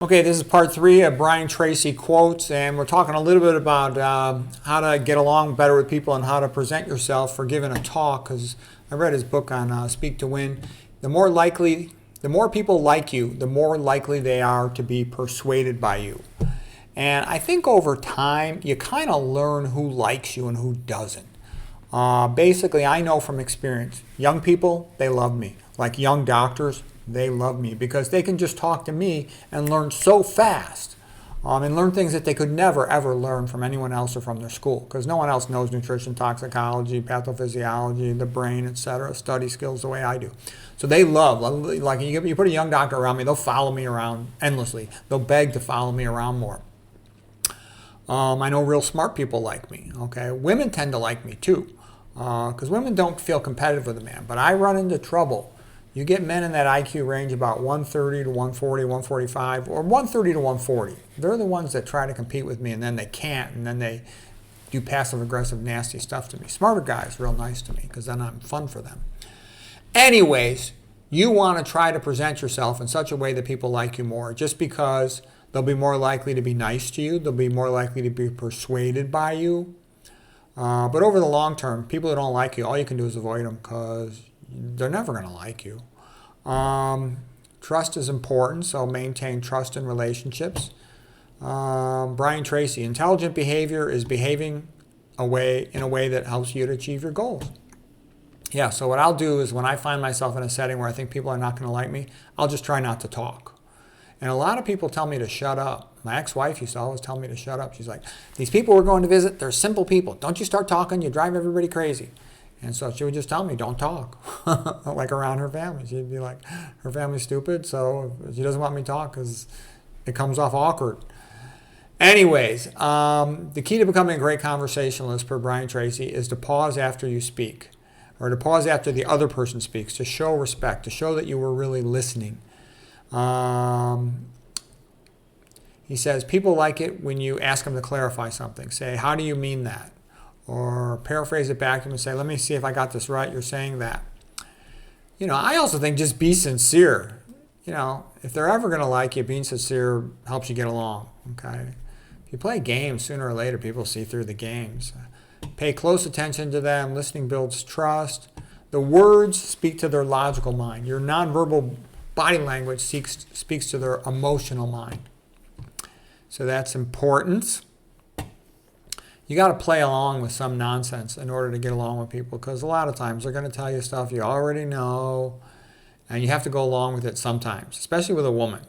Okay, this is part 3 of Brian Tracy quotes, and we're talking a little bit about how to get along better with people and how to present yourself for giving a talk, because I read his book on Speak to Win. The more people like you, the more likely they are to be persuaded by you. And I think over time, you kind of learn who likes you and who doesn't. Basically, I know from experience, young people, they love me. Like young doctors, they love me because they can just talk to me and learn so fast and learn things that they could never, ever learn from anyone else or from their school, because no one else knows nutrition, toxicology, pathophysiology, the brain, etc., study skills the way I do. So they love, like you put a young doctor around me, they'll follow me around endlessly. They'll beg to follow me around more. I know real smart people like me. Okay, women tend to like me too, because women don't feel competitive with a man. But I run into trouble. You get men in that IQ range about 130 to 140, 145, or 130 to 140. They're the ones that try to compete with me, and then they can't, and then they do passive-aggressive, nasty stuff to me. Smarter guys, real nice to me, because then I'm fun for them. Anyways, you want to try to present yourself in such a way that people like you more, just because they'll be more likely to be nice to you. They'll be more likely to be persuaded by you. But over the long term, people that don't like you, all you can do is avoid them, because they're never going to like you. Trust is important, so maintain trust in relationships. Brian Tracy, intelligent behavior is behaving in a way that helps you to achieve your goals. Yeah, so what I'll do is when I find myself in a setting where I think people are not going to like me, I'll just try not to talk. And a lot of people tell me to shut up. My ex-wife used to always tell me to shut up. She's like, these people we're going to visit, they're simple people. Don't you start talking, you drive everybody crazy. And so she would just tell me, don't talk, like around her family. She'd be like, her family's stupid, so she doesn't want me to talk because it comes off awkward. Anyways, the key to becoming a great conversationalist, per Brian Tracy, is to pause after you speak, or to pause after the other person speaks, to show respect, to show that you were really listening. He says, people like it when you ask them to clarify something. Say, how do you mean that? Or paraphrase it back to them and say, let me see if I got this right. You're saying that. I also think just be sincere. If they're ever going to like you, being sincere helps you get along. Okay. If you play games, sooner or later, people see through the games. Pay close attention to them. Listening builds trust. The words speak to their logical mind. Your nonverbal body language speaks to their emotional mind. So that's important. You got to play along with some nonsense in order to get along with people, because a lot of times they're going to tell you stuff you already know, and you have to go along with it sometimes, especially with a woman.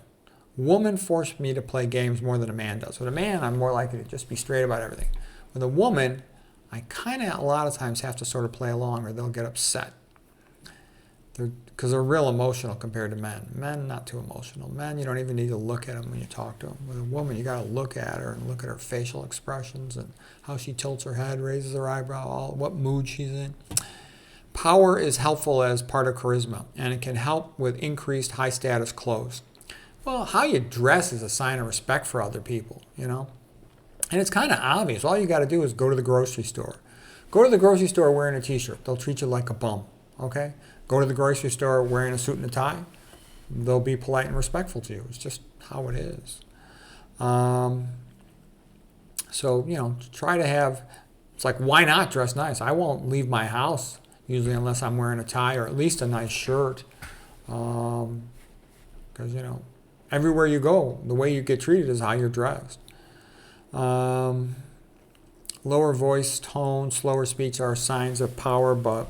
Women force me to play games more than a man does. With a man, I'm more likely to just be straight about everything. With a woman, I kind of a lot of times have to sort of play along, or they'll get upset. Because they're real emotional compared to men. Men, not too emotional. Men, you don't even need to look at them when you talk to them. With a woman, you got to look at her and look at her facial expressions and how she tilts her head, raises her eyebrow, what mood she's in. Power is helpful as part of charisma, and it can help with increased high-status clothes. Well, how you dress is a sign of respect for other people, And it's kind of obvious. All you got to do is go to the grocery store. Go to the grocery store wearing a t-shirt. They'll treat you like a bum, okay? Go to the grocery store wearing a suit and a tie. They'll be polite and respectful to you. It's just how it is. So, try to have, it's like, why not dress nice? I won't leave my house usually unless I'm wearing a tie or at least a nice shirt. Because, everywhere you go, the way you get treated is how you're dressed. Lower voice tone, slower speech are signs of power, but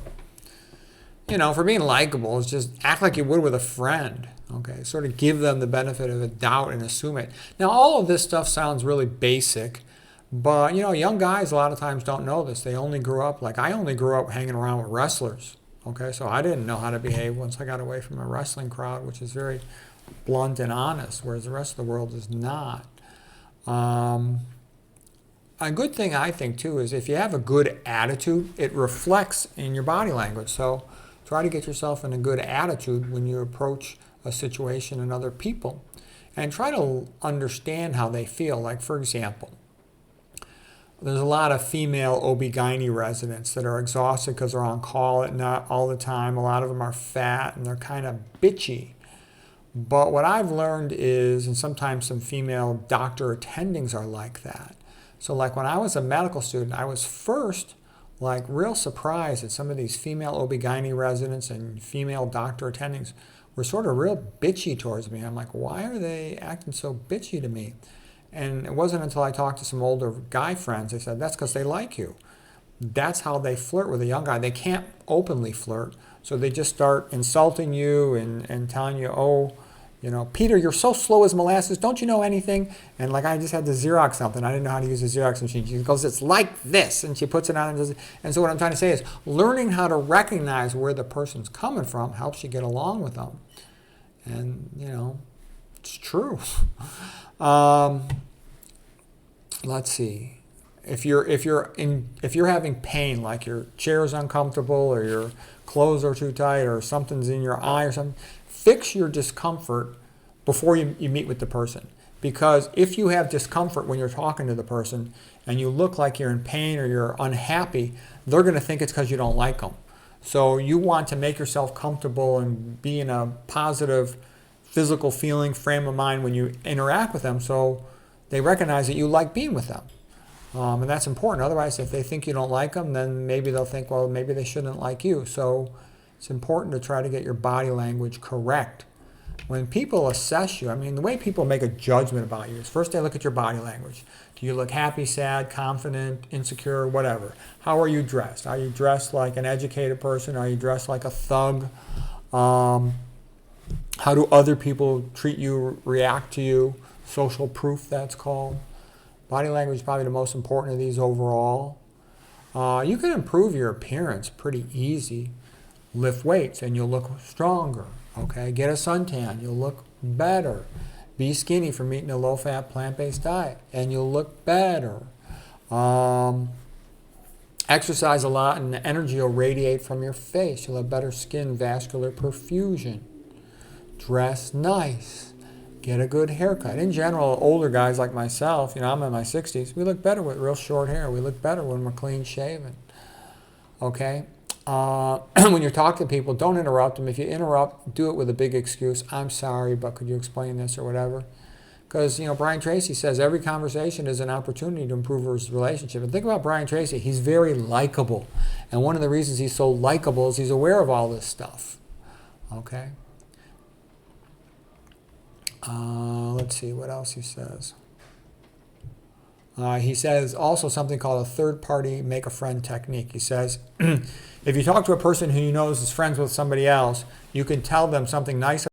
for being likable, it's just act like you would with a friend, okay? Sort of give them the benefit of a doubt and assume it. Now, all of this stuff sounds really basic, but, young guys a lot of times don't know this. They only grew up, I only grew up hanging around with wrestlers, okay? So I didn't know how to behave once I got away from a wrestling crowd, which is very blunt and honest, whereas the rest of the world is not. A good thing, I think, too, is if you have a good attitude, it reflects in your body language. So try to get yourself in a good attitude when you approach a situation and other people. And try to understand how they feel. Like, for example, there's a lot of female OB-GYN residents that are exhausted because they're on call at night all the time. A lot of them are fat and they're kind of bitchy. But what I've learned is, and sometimes some female doctor attendings are like that. So like when I was a medical student, I was first like real surprised that some of these female OB-GYN residents and female doctor attendings were sort of real bitchy towards me. I'm like, why are they acting so bitchy to me? And it wasn't until I talked to some older guy friends, they said, that's because they like you. That's how they flirt with a young guy. They can't openly flirt, so they just start insulting you and telling you, oh, you know, Peter, you're so slow as molasses. Don't you know anything? And like I just had to Xerox something. I didn't know how to use a Xerox machine. She goes, it's like this. And she puts it on. And so what I'm trying to say is learning how to recognize where the person's coming from helps you get along with them. And, you know, it's true. Let's see. If you're having pain, like your chair's uncomfortable or your clothes are too tight or something's in your eye or something, fix your discomfort before you meet with the person. Because if you have discomfort when you're talking to the person and you look like you're in pain or you're unhappy, they're going to think it's because you don't like them. So you want to make yourself comfortable and be in a positive physical feeling frame of mind when you interact with them, so they recognize that you like being with them. And that's important. Otherwise, if they think you don't like them, then maybe they'll think, well, maybe they shouldn't like you. So it's important to try to get your body language correct. When people assess you, I mean, the way people make a judgment about you is first they look at your body language. Do you look happy, sad, confident, insecure, whatever? How are you dressed? Are you dressed like an educated person? Are you dressed like a thug? How do other people treat you, react to you? Social proof, that's called. Body language is probably the most important of these overall. You can improve your appearance pretty easy. Lift weights and you'll look stronger. Okay, get a suntan, you'll look better. Be skinny from eating a low-fat, plant-based diet, and you'll look better. Exercise a lot and the energy will radiate from your face. You'll have better skin, vascular perfusion. Dress nice. Get a good haircut. In general, older guys like myself, you know, I'm in my 60s, we look better with real short hair. We look better when we're clean shaven. Okay? When you're talking to people, don't interrupt them. If you interrupt, do it with a big excuse. I'm sorry, but could you explain this or whatever? Because, you know, Brian Tracy says every conversation is an opportunity to improve his relationship. And think about Brian Tracy. He's very likable. And one of the reasons he's so likable is he's aware of all this stuff. Okay? Let's see what else he says. He says also something called a third-party make-a-friend technique. He says, if you talk to a person who you know is friends with somebody else, you can tell them something nice